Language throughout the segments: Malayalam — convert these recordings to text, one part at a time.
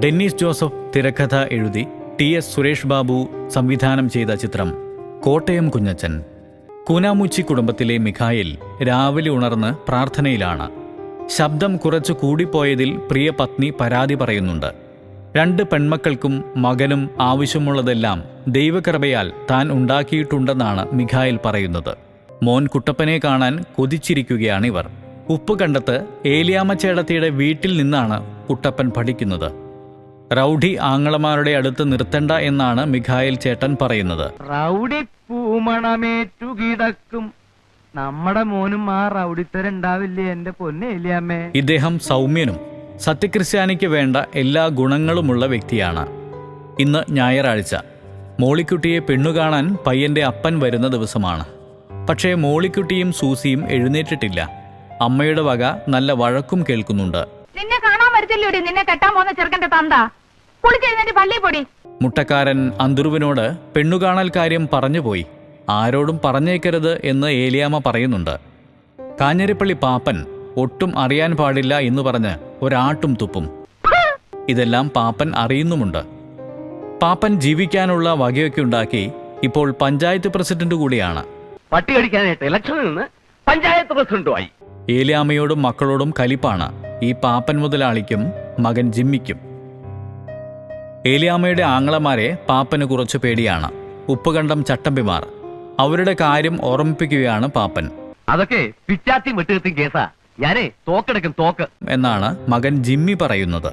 ഡെന്നീസ് ജോസഫ് തിരക്കഥ എഴുതി TS സുരേഷ് ബാബു സംവിധാനം ചെയ്ത ചിത്രം കോട്ടയം കുഞ്ഞച്ചൻ. കൂനാമുച്ചി കുടുംബത്തിലെ മിഖായിൽ രാവിലെ ഉണർന്ന് പ്രാർത്ഥനയിലാണ്. ശബ്ദം കുറച്ചു കൂടിപ്പോയതിൽ പ്രിയ പത്നി പരാതി പറയുന്നുണ്ട്. 2 പെൺമക്കൾക്കും മകനും ആവശ്യമുള്ളതെല്ലാം ദൈവകൃപയാൽ താൻ ഉണ്ടാക്കിയിട്ടുണ്ടെന്നാണ് മിഖായിൽ പറയുന്നത്. മോൻ കുട്ടപ്പനെ കാണാൻ കൊതിച്ചിരിക്കുകയാണിവർ. ഉപ്പുകണ്ടത്ത് ഏലിയാമ്മ ചേടത്തിയുടെ വീട്ടിൽ നിന്നാണ് കുട്ടപ്പൻ പഠിക്കുന്നത്. റൗഡി ആങ്ങളമാരുടെ അടുത്ത് നിർത്തണ്ട എന്നാണ് മിഖായിൽ ചേട്ടൻ പറയുന്നത്. റൗഡി പൂമണമേറ്റു കിടക്കും നമ്മുടെ മോനും ആ റൗഡിത്തരുണ്ടാവില്ലേ എന്റെ പൊന്നെ ഏലിയാമ്മേ. ഇദ്ദേഹം സൗമ്യനും സത്യക്രിസ്ത്യാനിക്ക് വേണ്ട എല്ലാ ഗുണങ്ങളുമുള്ള വ്യക്തിയാണ്. ഇന്ന് ഞായറാഴ്ച. മോളിക്കുട്ടിയെ പെണ്ണുകാണാൻ പയ്യന്റെ അപ്പൻ വരുന്ന ദിവസമാണ്. പക്ഷേ മോളിക്കുട്ടിയും സൂസിയും എഴുന്നേറ്റിട്ടില്ല. അമ്മയുടെ വക നല്ല വഴക്കും കേൾക്കുന്നുണ്ട്. നിന്നെ കാണാൻ വരത്തില്ലോ നിന്നെ കെട്ടാൻ പോകുന്ന ചെറുക്കന്റെ തന്ത കുളിച്ചെഴുന്നേറ്റ് പള്ളി പൊടി. മുട്ടക്കാരൻ അന്തുറുവിനോട് പെണ്ണുകാണൽ കാര്യം പറഞ്ഞുപോയി, ആരോടും പറഞ്ഞേക്കരുത് എന്ന് ഏലിയാമ്മ പറയുന്നുണ്ട്. കാഞ്ഞിരപ്പള്ളി പാപ്പൻ ഒട്ടും അറിയാൻ പാടില്ല എന്ന് പറഞ്ഞ് ഒരാട്ടും തുപ്പും. ഇതെല്ലാം പാപ്പൻ അറിയുന്നുമുണ്ട്. പാപ്പൻ ജീവിക്കാനുള്ള വകയൊക്കെ ഉണ്ടാക്കി ഇപ്പോൾ പഞ്ചായത്ത് പ്രസിഡന്റ് കൂടിയാണ്. പട്ടി കടിക്കാനായിട്ട് ഇലക്ഷനിൽ നിന്ന് പഞ്ചായത്ത് പ്രസിഡന്റുമായി. ഏലിയാമ്മയോടും മക്കളോടും കലിപ്പാണ് ഈ പാപ്പൻ മുതലാളിക്കും മകൻ ജിമ്മിക്കും. ഏലിയാമ്മയുടെ ആങ്ങളമാരെ പാപ്പന് കുറച്ചു പേടിയാണ്. ഉപ്പുകണ്ടം ചട്ടമ്പിമാർ. അവരുടെ കാര്യം ഓർമ്മിപ്പിക്കുകയാണ് പാപ്പൻ. അതൊക്കെ പിച്ചാത്തി വെട്ടുകെത്തും കേസാ. ഞാനേ തോക്കെടുക്കും തോക്ക് എന്നാണ് മകൻ ജിമ്മി പറയുന്നത്.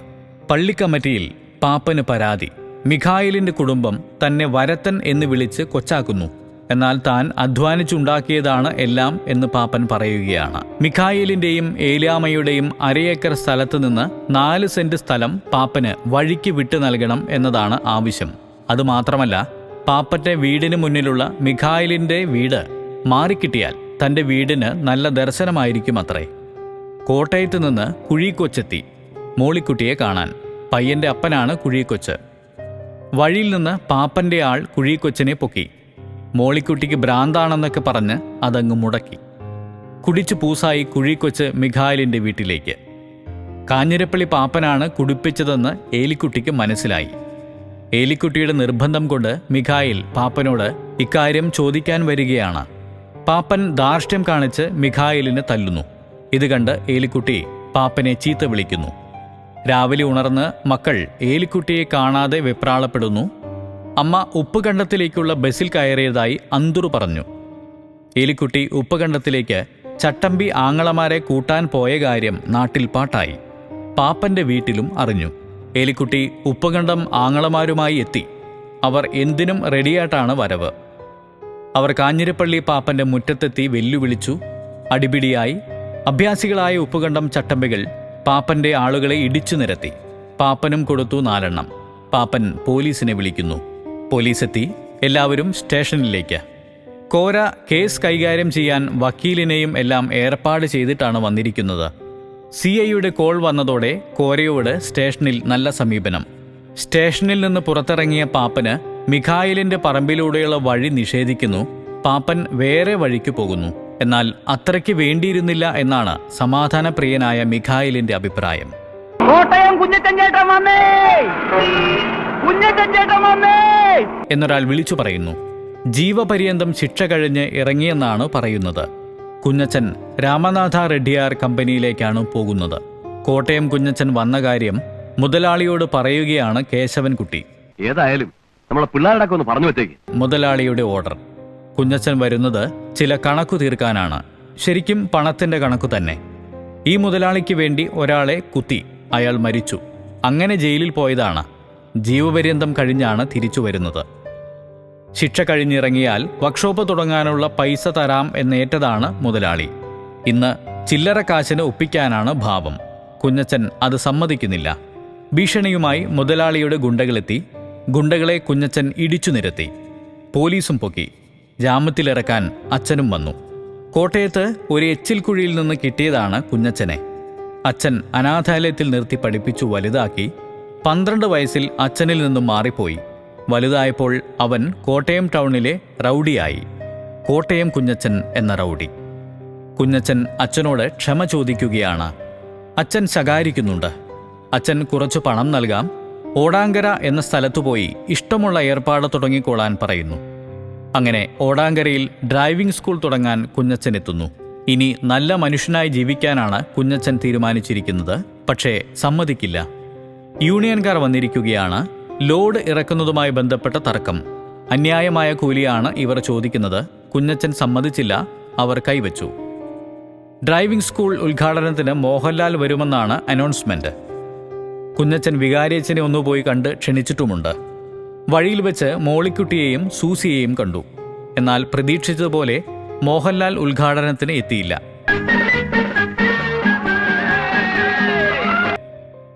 പള്ളിക്കമ്മിറ്റിയിൽ പാപ്പന് പരാതി. മിഖായിലിന്റെ കുടുംബം തന്നെ വരത്തൻ എന്ന് വിളിച്ച് കൊച്ചാക്കുന്നു. എന്നാൽ താൻ അധ്വാനിച്ചുണ്ടാക്കിയതാണ് എല്ലാം എന്ന് പാപ്പൻ പറയുകയാണ്. മിഖായിലിന്റെയും ഏലിയാമ്മയുടെയും അരയേക്കർ സ്ഥലത്ത് നിന്ന് 4 സെന്റ് സ്ഥലം പാപ്പന് വഴിക്ക് വിട്ടു നൽകണം എന്നതാണ് ആവശ്യം. അതുമാത്രമല്ല, പാപ്പന്റെ വീടിന് മുന്നിലുള്ള മിഖായിലിന്റെ വീട് മാറിക്കിട്ടിയാൽ തന്റെ വീടിന് നല്ല ദർശനമായിരിക്കും അത്രേ. കോട്ടയത്ത് നിന്ന് കുഴീക്കൊച്ചെത്തി മോളിക്കുട്ടിയെ കാണാൻ. പയ്യന്റെ അപ്പനാണ് കുഴീക്കൊച്ച്. വഴിയിൽ നിന്ന് പാപ്പന്റെ ആൾ കുഴീക്കൊച്ചനെ പൊക്കി. മോളിക്കുട്ടിക്ക് ഭ്രാന്താണെന്നൊക്കെ പറഞ്ഞ് അതങ്ങ് മുടക്കി. കുടിച്ചു പൂസായി കുഴീക്കൊച്ച് മിഖായിലിന്റെ വീട്ടിലേക്ക്. കാഞ്ഞിരപ്പള്ളി പാപ്പനാണ് കുടിപ്പിച്ചതെന്ന് ഏലിക്കുട്ടിക്ക് മനസ്സിലായി. ഏലിക്കുട്ടിയുടെ നിർബന്ധം കൊണ്ട് മിഖായിൽ പാപ്പനോട് ഇക്കാര്യം ചോദിക്കാൻ വരികയാണ്. പാപ്പൻ ധാർഷ്ട്യം കാണിച്ച് മിഖായിലിനെ തല്ലുന്നു. ഇത് കണ്ട് ഏലിക്കുട്ടി പാപ്പനെ ചീത്ത വിളിക്കുന്നു. രാവിലെ ഉണർന്ന് മക്കൾ ഏലിക്കുട്ടിയെ കാണാതെ വെപ്രാളപ്പെടുന്നു. അമ്മ ഉപ്പുകണ്ടത്തിലേക്കുള്ള ബസ്സിൽ കയറിയതായി അന്തുറു പറഞ്ഞു. ഏലിക്കുട്ടി ഉപ്പുകണ്ടത്തിലേക്ക് ചട്ടമ്പി ആങ്ങളമാരെ കൂട്ടാൻ പോയ കാര്യം നാട്ടിൽ പാട്ടായി. പാപ്പന്റെ വീട്ടിലും അറിഞ്ഞു. ഏലിക്കുട്ടി ഉപ്പുകണ്ടം ആങ്ങളമാരുമായി എത്തി. അവർ എന്തിനും റെഡിയായിട്ടാണ് വരവ്. അവർ കാഞ്ഞിരപ്പള്ളി പാപ്പന്റെ മുറ്റത്തെത്തി വെല്ലുവിളിച്ചു. അടിപിടിയായി. അഭ്യാസികളായ ഉപ്പുകണ്ടം ചട്ടമ്പികൾ പാപ്പന്റെ ആളുകളെ ഇടിച്ചു നിരത്തി. പാപ്പനും കൊടുത്തു 4 എണ്ണം. പാപ്പൻ പോലീസിനെ വിളിക്കുന്നു. പോലീസെത്തി. എല്ലാവരും സ്റ്റേഷനിലേക്ക്. കോര കേസ് കൈകാര്യം ചെയ്യാൻ വക്കീലിനെയും എല്ലാം ഏർപ്പാട് ചെയ്തിട്ടാണ് വന്നിരിക്കുന്നത്. CIയുടെ കോൾ വന്നതോടെ കോരയോട് സ്റ്റേഷനിൽ നല്ല സമീപനം. സ്റ്റേഷനിൽ നിന്ന് പുറത്തിറങ്ങിയ പാപ്പന് മിഖായിലിന്റെ പറമ്പിലൂടെയുള്ള വഴി നിഷേധിക്കുന്നു. പാപ്പൻ വേറെ വഴിക്ക് പോകുന്നു. എന്നാൽ അത്രയ്ക്ക് വേണ്ടിയിരുന്നില്ല എന്നാണ് സമാധാനപ്രിയനായ മിഖായിലിന്റെ അഭിപ്രായം. കോട്ടയം കുഞ്ഞച്ചൻ ചേട്ടൻ വന്നേ, കുഞ്ഞച്ചൻ ചേട്ടൻ വന്നേ എന്നൊരാൾ വിളിച്ചു പറയുന്നു. ജീവപര്യന്തം ശിക്ഷ കഴിഞ്ഞ് ഇറങ്ങിയെന്നാണ് പറയുന്നത്. കുഞ്ഞച്ചൻ രാമനാഥ റെഡ്ഡിയാർ കമ്പനിയിലേക്കാണ് പോകുന്നത്. കോട്ടയം കുഞ്ഞച്ചൻ വന്ന കാര്യം മുതലാളിയോട് പറയുകയാണ് കേശവൻകുട്ടി. ഏതായാലും നമ്മളെ പിള്ളേരുടെ ഒന്ന് പറഞ്ഞു വെച്ചേക്ക്. മുതലാളിയുടെ ഓർഡർ. കുഞ്ഞച്ചൻ വരുന്നത് ചില കണക്കു തീർക്കാനാണ്. ശരിക്കും പണത്തിന്റെ കണക്കു തന്നെ. ഈ മുതലാളിക്ക് വേണ്ടി ഒരാളെ കുത്തി. അയാൾ മരിച്ചു. അങ്ങനെ ജയിലിൽ പോയതാണ്. ജീവപര്യന്തം കഴിഞ്ഞാണ് തിരിച്ചു വരുന്നത്. ശിക്ഷ കഴിഞ്ഞിറങ്ങിയാൽ വർക്ക്ഷോപ്പ് തുടങ്ങാനുള്ള പൈസ തരാം എന്നേറ്റതാണ് മുതലാളി. ഇന്ന് ചില്ലറ കാശിന് ഒപ്പിക്കാനാണ് ഭാവം. കുഞ്ഞച്ചൻ അത് സമ്മതിക്കുന്നില്ല. ഭീഷണിയുമായി മുതലാളിയുടെ ഗുണ്ടകളെത്തി. ഗുണ്ടകളെ കുഞ്ഞച്ചൻ ഇടിച്ചു നിരത്തി. പോലീസും പൊക്കി. ജാമ്യത്തിലിറക്കാൻ അച്ഛനും വന്നു. കോട്ടയത്ത് ഒരു എച്ചിൽ കുഴിയിൽ നിന്ന് കിട്ടിയതാണ് കുഞ്ഞച്ചനെ. അച്ഛൻ അനാഥാലയത്തിൽ നിർത്തി പഠിപ്പിച്ചു വലുതാക്കി. 12 വയസ്സിൽ അച്ഛനിൽ നിന്നും മാറിപ്പോയി. വലുതായപ്പോൾ അവൻ കോട്ടയം ടൗണിലെ റൗഡിയായി. കോട്ടയം കുഞ്ഞച്ചൻ എന്ന റൗഡി. കുഞ്ഞച്ചൻ അച്ഛനോട് ക്ഷമ ചോദിക്കുകയാണ്. അച്ഛൻ ശകാരിക്കുന്നുണ്ട്. അച്ഛൻ കുറച്ചു പണം നൽകാം, ഓടാങ്കര എന്ന സ്ഥലത്തു പോയി ഇഷ്ടമുള്ള ഏർപ്പാട് തുടങ്ങിക്കൊള്ളാൻ പറയുന്നു. അങ്ങനെ ഓടാങ്കരയിൽ ഡ്രൈവിംഗ് സ്കൂൾ തുടങ്ങാൻ കുഞ്ഞച്ചൻ എത്തുന്നു. ഇനി നല്ല മനുഷ്യനായി ജീവിക്കാനാണ് കുഞ്ഞച്ചൻ തീരുമാനിച്ചിരിക്കുന്നത്. പക്ഷേ സമ്മതിക്കില്ല. യൂണിയൻകാർ വന്നിരിക്കുകയാണ്. ലോഡ് ഇറക്കുന്നതുമായി ബന്ധപ്പെട്ട തർക്കം. അന്യായമായ കൂലിയാണ് ഇവർ ചോദിക്കുന്നത്. കുഞ്ഞച്ചൻ സമ്മതിച്ചില്ല. അവർ കൈവച്ചു. ഡ്രൈവിംഗ് സ്കൂൾ ഉദ്ഘാടനത്തിന് മോഹൻലാൽ വരുമെന്നാണ് അനൗൺസ്മെന്റ്. കുഞ്ഞച്ചൻ വികാരിയച്ഛനെ ഒന്നുപോയി കണ്ട് ക്ഷണിച്ചിട്ടുമുണ്ട്. വഴിയിൽ വെച്ച് മോളിക്കുട്ടിയെയും സൂസിയെയും കണ്ടു. എന്നാൽ പ്രതീക്ഷിച്ചതുപോലെ മോഹൻലാൽ ഉദ്ഘാടനത്തിന് എത്തിയില്ല.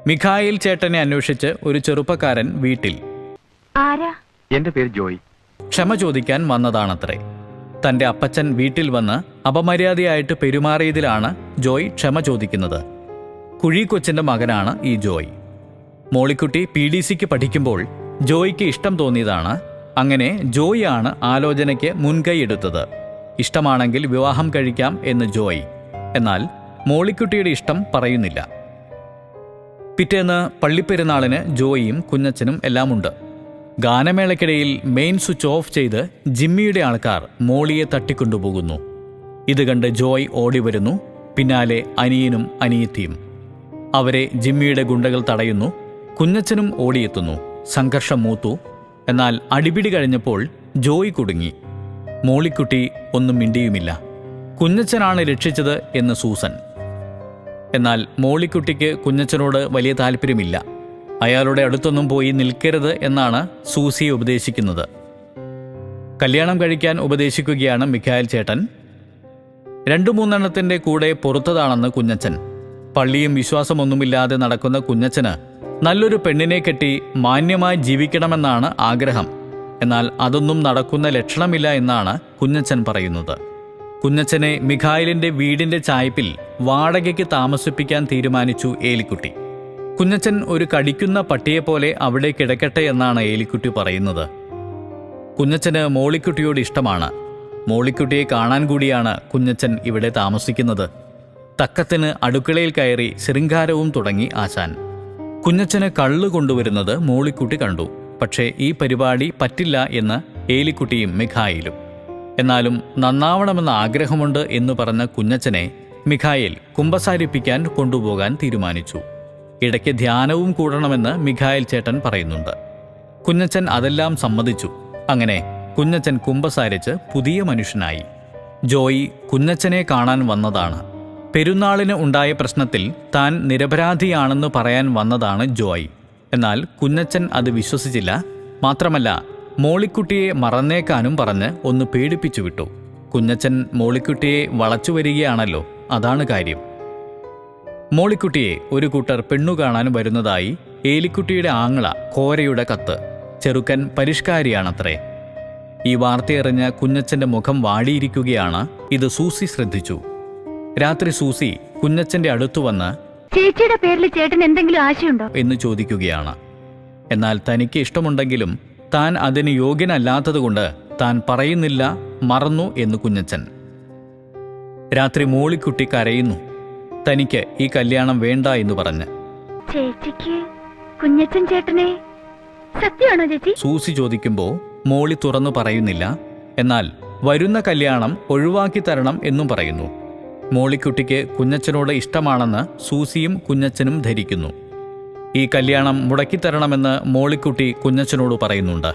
മിഖായിൽ ചേട്ടനെ അന്വേഷിച്ച് ഒരു ചെറുപ്പക്കാരൻ വീട്ടിൽ. ആരാ? എന്റെ പേര് ജോയ്. ക്ഷമ ചോദിക്കാൻ വന്നതാണത്രേ. തന്റെ അപ്പച്ചൻ വീട്ടിൽ വന്ന് അപമര്യാദയായിട്ട് പെരുമാറിയതിലാണ് ജോയ് ക്ഷമ ചോദിക്കുന്നത്. കുഴിക്കൊച്ചിന്റെ മകനാണ് ഈ ജോയ്. മോളിക്കുട്ടി PDCക്ക് പഠിക്കുമ്പോൾ ജോയ്ക്ക് ഇഷ്ടം തോന്നിയതാണ്. അങ്ങനെ ജോയ് ആണ് ആലോചനയ്ക്ക് മുൻകൈ എടുത്തത്. ഇഷ്ടമാണെങ്കിൽ വിവാഹം കഴിക്കാം എന്ന് ജോയ്. എന്നാൽ മോളിക്കുട്ടിയുടെ ഇഷ്ടം പറയുന്നില്ല. പിറ്റേന്ന് പള്ളിപ്പെരുന്നാളിന് ജോയിയും കുഞ്ഞച്ചനും എല്ലാമുണ്ട്. ഗാനമേളയ്ക്കിടയിൽ മെയിൻ സ്വിച്ച് ഓഫ് ചെയ്ത് ജിമ്മിയുടെ ആൾക്കാർ മോളിയെ തട്ടിക്കൊണ്ടുപോകുന്നു. ഇത് കണ്ട് ജോയ് ഓടിവരുന്നു. പിന്നാലെ അനിയനും അനിയത്തിയും. അവരെ ജിമ്മിയുടെ ഗുണ്ടകൾ തടയുന്നു. കുഞ്ഞച്ചനും ഓടിയെത്തുന്നു. സംഘർഷം മൂത്തു. എന്നാൽ അടിപിടി കഴിഞ്ഞപ്പോൾ ജോയ് കുടുങ്ങി. മോളിക്കുട്ടി ഒന്നും മിണ്ടിയുമില്ല. കുഞ്ഞച്ചനാണ് രക്ഷിച്ചത് എന്ന് സൂസൻ. എന്നാൽ മോളിക്കുട്ടിക്ക് കുഞ്ഞച്ചനോട് വലിയ താല്പര്യമില്ല. അയാളുടെ അടുത്തൊന്നും പോയി നിൽക്കരുത് എന്നാണ് സൂസിയെ ഉപദേശിക്കുന്നത്. കല്യാണം കഴിക്കാൻ ഉപദേശിക്കുകയാണ് മിഖായിൽ ചേട്ടൻ. 2-3 കൂടെ പുറത്തതാണെന്ന് കുഞ്ഞച്ചൻ. പള്ളിയും വിശ്വാസമൊന്നുമില്ലാതെ നടക്കുന്ന കുഞ്ഞച്ചന് നല്ലൊരു പെണ്ണിനെ കെട്ടി മാന്യമായി ജീവിക്കണമെന്നാണ് ആഗ്രഹം. എന്നാൽ അതൊന്നും നടക്കുന്ന ലക്ഷണമില്ല എന്നാണ് കുഞ്ഞച്ചൻ പറയുന്നത്. കുഞ്ഞച്ചനെ മിഖായിലിന്റെ വീടിന്റെ ചായ്പിൽ വാടകയ്ക്ക് താമസിപ്പിക്കാൻ തീരുമാനിച്ചു ഏലിക്കുട്ടി. കുഞ്ഞച്ചൻ ഒരു കടിക്കുന്ന പട്ടിയെപ്പോലെ അവിടെ കിടക്കട്ടെ എന്നാണ് ഏലിക്കുട്ടി പറയുന്നത്. കുഞ്ഞച്ചന് മോളിക്കുട്ടിയോട് ഇഷ്ടമാണ്. മോളിക്കുട്ടിയെ കാണാൻ കൂടിയാണ് കുഞ്ഞച്ചൻ ഇവിടെ താമസിക്കുന്നത്. തക്കത്തിന് അടുക്കളയിൽ കയറി ശൃംഗാരവും തുടങ്ങി ആശാൻ. കുഞ്ഞച്ചന് കള്ളു കൊണ്ടുവരുന്നത് മോളിക്കുട്ടി കണ്ടു. പക്ഷേ ഈ പരിപാടി പറ്റില്ല എന്ന് ഏലിക്കുട്ടിയും മിഖായിലും. എന്നാലും നന്നാവണമെന്ന ആഗ്രഹമുണ്ട് എന്ന് പറഞ്ഞ കുഞ്ഞച്ചനെ മിഖായിൽ കുമ്പസാരിപ്പിക്കാൻ കൊണ്ടുപോകാൻ തീരുമാനിച്ചു. ഇടയ്ക്ക് ധ്യാനവും കൂടണമെന്ന് മിഖായിൽ ചേട്ടൻ പറയുന്നുണ്ട്. കുഞ്ഞച്ചൻ അതെല്ലാം സമ്മതിച്ചു. അങ്ങനെ കുഞ്ഞച്ചൻ കുമ്പസാരിച്ച് പുതിയ മനുഷ്യനായി. ജോയി കുഞ്ഞച്ചനെ കാണാൻ വന്നതാണ്. പെരുന്നാളിന് ഉണ്ടായ പ്രശ്നത്തിൽ താൻ നിരപരാധിയാണെന്ന് പറയാൻ വന്നതാണ് ജോയ്. എന്നാൽ കുഞ്ഞച്ചൻ അത് വിശ്വസിച്ചില്ല. മാത്രമല്ല മോളിക്കുട്ടിയെ മറന്നേക്കാനും പറഞ്ഞ് ഒന്ന് പേടിപ്പിച്ചു വിട്ടു. കുഞ്ഞച്ചൻ മോളിക്കുട്ടിയെ വളച്ചു വരികയാണല്ലോ, അതാണ് കാര്യം. മോളിക്കുട്ടിയെ ഒരു കൂട്ടർ പെണ്ണു കാണാൻ വരുന്നതായി ഏലിക്കുട്ടിയുടെ ആങ്ങള കോരയുടെ കത്ത്. ചെറുക്കൻ പരിഷ്കാരിയാണത്രേ. ഈ വാർത്തയറിഞ്ഞ കുഞ്ഞച്ചന്റെ മുഖം വാടിയിരിക്കുകയാണ്. ഇത് സൂസി ശ്രദ്ധിച്ചു. രാത്രി സൂസി കുഞ്ഞച്ചന്റെ അടുത്തു വന്ന് ചേച്ചിയുടെ പേരിൽ ചേട്ടൻ എന്തെങ്കിലും ആശയുണ്ടോ എന്ന് ചോദിക്കുകയാണ്. എന്നാൽ തനിക്ക് ഇഷ്ടമുണ്ടെങ്കിലും താൻ അതിന് യോഗ്യനല്ലാത്തതുകൊണ്ട് താൻ പറയുന്നില്ല, മറന്നു എന്ന് കുഞ്ഞച്ചൻ. രാത്രി മോളിക്കുട്ടി കരയുന്നു. തനിക്ക് ഈ കല്യാണം വേണ്ട എന്ന് പറഞ്ഞ്. ചേച്ചിക്ക് കുഞ്ഞച്ചൻ ചേട്ടനെ സത്യമാണോ ചേച്ചി? സൂസി ചോദിക്കുമ്പോൾ മോളി തുറന്നു പറയുന്നില്ല. എന്നാൽ വരുന്ന കല്യാണം ഒഴിവാക്കി തരണം എന്നും പറയുന്നു. മോളിക്കുട്ടിക്ക് കുഞ്ഞച്ചനോട് ഇഷ്ടമാണെന്ന് സൂസിയും കുഞ്ഞച്ചനും ധരിക്കുന്നു. ഈ കല്യാണം മുടക്കിത്തരണമെന്ന് മോളിക്കുട്ടി കുഞ്ഞച്ചനോട് പറയുന്നുണ്ട്.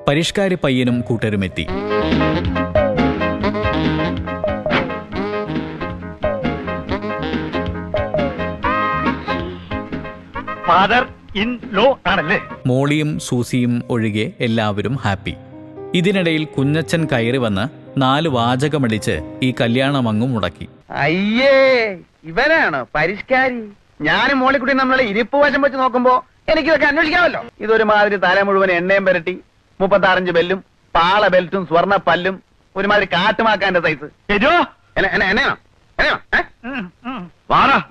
പരിഷ്കാരി പയ്യനും കൂട്ടരുമെത്തി. ഫാദർ ഇൻ ലോ ആണല്ലേ? മോളിയും സൂസിയും ഒഴികെ എല്ലാവരും ഹാപ്പി. ഇതിനിടയിൽ കുഞ്ഞച്ചൻ കയറി വന്ന് 4 വാചകമടിച്ച് ഈ കല്യാണമങ്ങും മുടക്കി. അയ്യേ, ഇവനാണ് പരിഷ്കാരി. ഞാനും മോളിക്കുട്ടിയും നമ്മളെ ഇരിപ്പ് വശം വെച്ച് നോക്കുമ്പോ എനിക്കിതൊക്കെ അന്വേഷിക്കാമല്ലോ. ഇതൊരുമാതിരി തല മുഴുവൻ എണ്ണയും പുരട്ടി 35 ബെല്ലും പാള ബെൽറ്റും സ്വർണ്ണ പല്ലും ഒരുമാതിരി കാട്ടുമാക്കാന്റെ സൈസ്.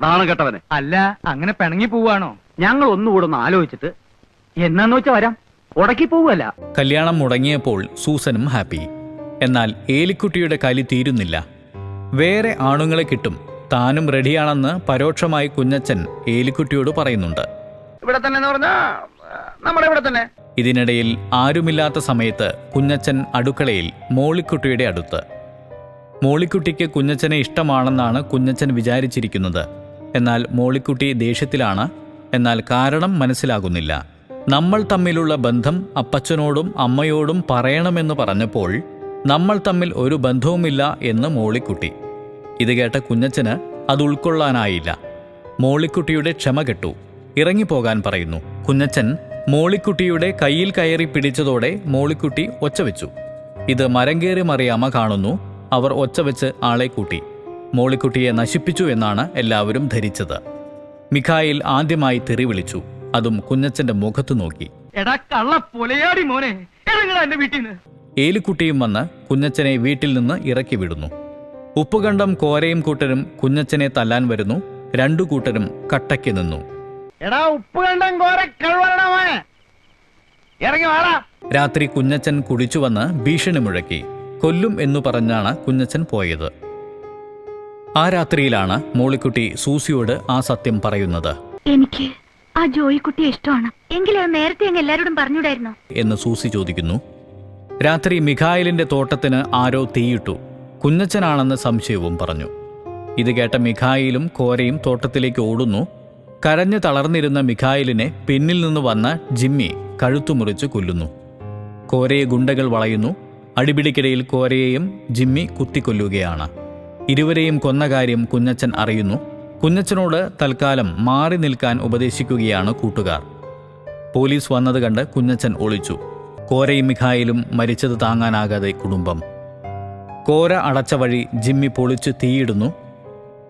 നാണം കെട്ടവനെ. അല്ല, അങ്ങനെ പിണങ്ങി പോവാണോ? ഞങ്ങൾ ഒന്നുകൂടെ ഒന്ന് ആലോചിച്ചിട്ട് എന്നാന്ന് വെച്ചാ വരാം. ഉടക്കി പോവല്ല. കല്യാണം മുടങ്ങിയപ്പോൾ സൂസനും ഹാപ്പി. എന്നാൽ ഏലിക്കുട്ടിയുടെ കലി തീരുന്നില്ല. വേറെ ആണുങ്ങളെ കിട്ടും, താനും റെഡിയാണെന്ന് പരോക്ഷമായി കുഞ്ഞച്ചൻ ഏലിക്കുട്ടിയോട് പറയുന്നുണ്ട്. ഇവിടെ തന്നെ എന്ന് പറഞ്ഞാ നമ്മുടെ ഇവിടെ തന്നെ. ഇതിനിടയിൽ ആരുമില്ലാത്ത സമയത്ത് കുഞ്ഞച്ചൻ അടുക്കളയിൽ മോളിക്കുട്ടിയുടെ അടുത്ത്. മോളിക്കുട്ടിക്ക് കുഞ്ഞച്ചനെ ഇഷ്ടമാണെന്നാണ് കുഞ്ഞച്ചൻ വിചാരിച്ചിരിക്കുന്നത്. എന്നാൽ മോളിക്കുട്ടി ദേഷ്യത്തിലാണ്. എന്നാൽ കാരണം മനസ്സിലാകുന്നില്ല. നമ്മൾ തമ്മിലുള്ള ബന്ധം അപ്പച്ചനോടും അമ്മയോടും പറയണമെന്ന് പറഞ്ഞപ്പോൾ നമ്മൾ തമ്മിൽ ഒരു ബന്ധവുമില്ല എന്ന് മോളിക്കുട്ടി. ഇത് കേട്ട കുഞ്ഞച്ചന് അത് ഉൾക്കൊള്ളാനായില്ല. മോളിക്കുട്ടിയുടെ ക്ഷമ കെട്ടു. ഇറങ്ങിപ്പോകാൻ പറയുന്നു. കുഞ്ഞച്ചൻ മോളിക്കുട്ടിയുടെ കയ്യിൽ കയറി പിടിച്ചതോടെ മോളിക്കുട്ടി ഒച്ചവെച്ചു. ഇത് മരം കയറി മറിയാമ്മ കാണുന്നു. അവർ ഒച്ചവെച്ച് ആളെ കൂട്ടി. മോളിക്കുട്ടിയെ നശിപ്പിച്ചു എന്നാണ് എല്ലാവരും ധരിച്ചത്. മിഖായിൽ ആദ്യമായി തെറി വിളിച്ചു. അതും കുഞ്ഞച്ചന്റെ മുഖത്തു നോക്കി. എടാ കള്ള പൊലയാടി മോനെ, ഇറങ്ങടാ എന്റെ വീട്ടിൽ നിന്ന്. ഏലിക്കുട്ടിയും വന്ന് കുഞ്ഞച്ചനെ വീട്ടിൽ നിന്ന് ഇറക്കി വിടുന്നു. ഉപ്പുകണ്ടം കോരയും കൂട്ടരും കുഞ്ഞച്ചനെ തല്ലാൻ വരുന്നു. രണ്ടു കൂട്ടരും കട്ടയ്ക്ക് നിന്നു. എടാ ഉപ്പ് കണ്ടം കോര കഴിവണ മോനെ, ഇറങ്ങി വാടാ. രാത്രി കുഞ്ഞച്ചൻ കുടിച്ചു വന്ന് ഭീഷണി മുഴക്കി. കൊല്ലും എന്നു പറഞ്ഞാണ് കുഞ്ഞച്ചൻ പോയത്. ആ രാത്രിയിലാണ് മോളിക്കുട്ടി സൂസിയോട് ആ സത്യം പറയുന്നത്. എനിക്ക് ആ ജോയിക്കുട്ടിയെ ഇഷ്ടമാണ്. എങ്കിലും അത് നേരത്തെ അങ്ങ് എല്ലാരോടും പറഞ്ഞൂടായിരുന്നോ എന്ന് സൂസി ചോദിക്കുന്നു. രാത്രി മിഖായിലിന്റെ തോട്ടത്തിന് ആരോ തീയിട്ടു. കുഞ്ഞച്ചനാണെന്ന് സംശയവും പറഞ്ഞു. ഇത് കേട്ട മിഖായിലും കോരയും തോട്ടത്തിലേക്ക് ഓടുന്നു. കരഞ്ഞു തളർന്നിരുന്ന മിഖായിലിനെ പിന്നിൽ നിന്ന് വന്ന ജിമ്മി കഴുത്തുമുറിച്ച് കൊല്ലുന്നു. കോരയെ ഗുണ്ടകൾ വളയുന്നു. അടിപിടിക്കിടയിൽ കോരയെയും ജിമ്മി കുത്തിക്കൊല്ലുകയാണ്. ഇരുവരെയും കൊന്ന കാര്യം കുഞ്ഞച്ചൻ അറിയുന്നു. കുഞ്ഞച്ചനോട് തൽക്കാലം മാറി നിൽക്കാൻ ഉപദേശിക്കുകയാണ് കൂട്ടുകാർ. പോലീസ് വന്നത് കണ്ട് കുഞ്ഞച്ചൻ ഒളിച്ചു. കോരയും മിഖായിലും മരിച്ചത് താങ്ങാനാകാതെ കുടുംബം. കോര അടച്ച വഴി ജിമ്മി പൊളിച്ച് തീയിടുന്നു.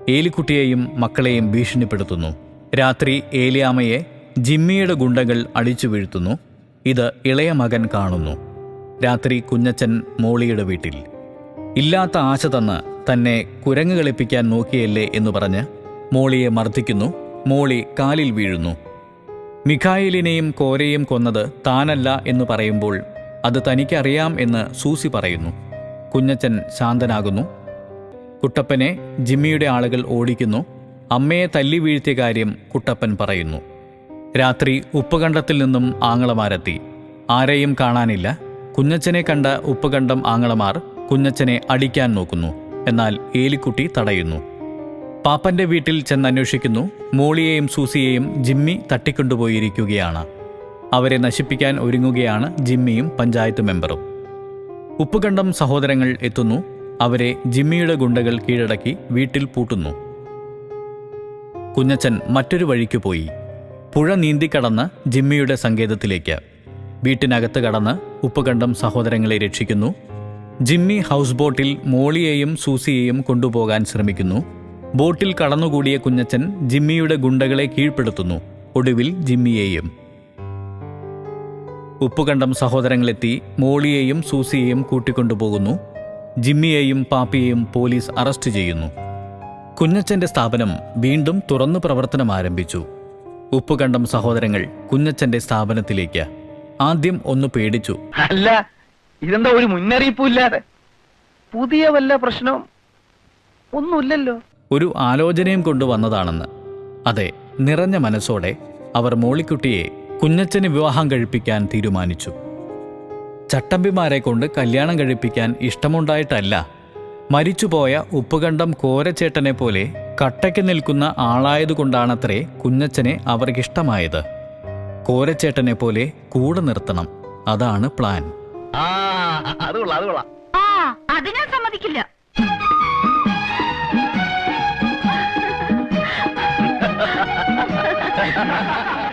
ഏലിക്കുട്ടിയെയും മക്കളെയും ഭീഷണിപ്പെടുത്തുന്നു. രാത്രി ഏലിയാമ്മയെ ജിമ്മിയുടെ ഗുണ്ടകൾ അടിച്ചു വീഴ്ത്തുന്നു. ഇത് ഇളയ മകൻ കാണുന്നു. രാത്രി കുഞ്ഞച്ചൻ മോളിയുടെ വീട്ടിൽ. ഇല്ലാത്ത ആശ തന്ന് തന്നെ കുരങ്ങ് കളിപ്പിക്കാൻ നോക്കിയല്ലേ എന്ന് പറഞ്ഞ് മോളിയെ മർദ്ദിക്കുന്നു. മോളി കാലിൽ വീഴുന്നു. മിഖായിലിനെയും കോരയെയും കൊന്നത് താനല്ല എന്ന് പറയുമ്പോൾ അത് തനിക്കറിയാം എന്ന് സൂസി പറയുന്നു. കുഞ്ഞച്ചൻ ശാന്തനാകുന്നു. കുട്ടപ്പനെ ജിമ്മിയുടെ ആളുകൾ ഓടിക്കുന്നു. അമ്മയെ തല്ലി വീഴ്ത്തിയ കാര്യം കുട്ടപ്പൻ പറയുന്നു. രാത്രി ഉപ്പുകണ്ടത്തിൽ നിന്നും ആങ്ങളമാരെത്തി. ആരെയും കാണാനില്ല. കുഞ്ഞച്ചനെ കണ്ട ഉപ്പുകണ്ടം ആങ്ങളമാർ കുഞ്ഞച്ചനെ അടിക്കാൻ നോക്കുന്നു. എന്നാൽ ഏലിക്കുട്ടി തടയുന്നു. പാപ്പന്റെ വീട്ടിൽ ചെന്നന്വേഷിക്കുന്നു. മോളിയെയും സൂസിയെയും ജിമ്മി തട്ടിക്കൊണ്ടുപോയിരിക്കുകയാണ്. അവരെ നശിപ്പിക്കാൻ ഒരുങ്ങുകയാണ് ജിമ്മിയും പഞ്ചായത്ത് മെമ്പറും. ഉപ്പുകണ്ടം സഹോദരങ്ങൾ എത്തുന്നു. അവരെ ജിമ്മിയുടെ ഗുണ്ടകൾ കീഴടക്കി വീട്ടിൽ പൂട്ടുന്നു. കുഞ്ഞച്ചൻ മറ്റൊരു വഴിക്ക് പോയി. പുഴ നീന്തിക്കടന്ന് ജിമ്മിയുടെ സങ്കേതത്തിലേക്ക്. വീട്ടിനകത്ത് കടന്ന് ഉപ്പുകണ്ടം സഹോദരങ്ങളെ രക്ഷിക്കുന്നു. ജിമ്മി ഹൗസ് ബോട്ടിൽ മോളിയെയും സൂസിയെയും കൊണ്ടുപോകാൻ ശ്രമിക്കുന്നു. ബോട്ടിൽ കടന്നുകൂടിയ കുഞ്ഞച്ചൻ ജിമ്മിയുടെ ഗുണ്ടകളെ കീഴ്പ്പെടുത്തുന്നു. ഒടുവിൽ ജിമ്മിയെയും. ഉപ്പുകണ്ടം സഹോദരങ്ങളെത്തി മോളിയെയും സൂസിയെയും കൂട്ടിക്കൊണ്ടുപോകുന്നു. ജിമ്മിയെയും പാപ്പിയെയും പോലീസ് അറസ്റ്റ് ചെയ്യുന്നു. കുഞ്ഞച്ചന്റെ സ്ഥാപനം വീണ്ടും തുറന്നു പ്രവർത്തനം ആരംഭിച്ചു. ഉപ്പുകണ്ടം സഹോദരങ്ങൾ കുഞ്ഞച്ചന്റെ സ്ഥാപനത്തിലേക്ക്. ആദ്യം ഒന്ന് പേടിച്ചു. അല്ല, ഇതെന്താ ഒരു മുന്നറിയിപ്പുമില്ലാതെ? പുതിയ വല്ല പ്രശ്നവും ഒന്നുമില്ലല്ലോ. ഒരു ആലോചനയും കൊണ്ടുവന്നതാണെന്ന്. അതെ, നിറഞ്ഞ മനസ്സോടെ അവർ മോളിക്കുട്ടിയെ കുഞ്ഞച്ചന് വിവാഹം കഴിപ്പിക്കാൻ തീരുമാനിച്ചു. ചട്ടമ്പിമാരെ കൊണ്ട് കല്യാണം കഴിപ്പിക്കാൻ ഇഷ്ടമുണ്ടായിട്ടല്ല. മരിച്ചുപോയ ഉപ്പുകണ്ടം കോരച്ചേട്ടനെ പോലെ കട്ടയ്ക്ക് നിൽക്കുന്ന ആളായതുകൊണ്ടാണത്രേ കുഞ്ഞച്ചനെ അവർക്കിഷ്ടമായത്. കോരച്ചേട്ടനെ പോലെ കൂടെ നിർത്തണം. അതാണ് പ്ലാൻ. അത് കൊള്ളാം, അത് കൊള്ളാം. അത് ഞാൻ സമ്മതിക്കില്ല. Ha ha ha ha!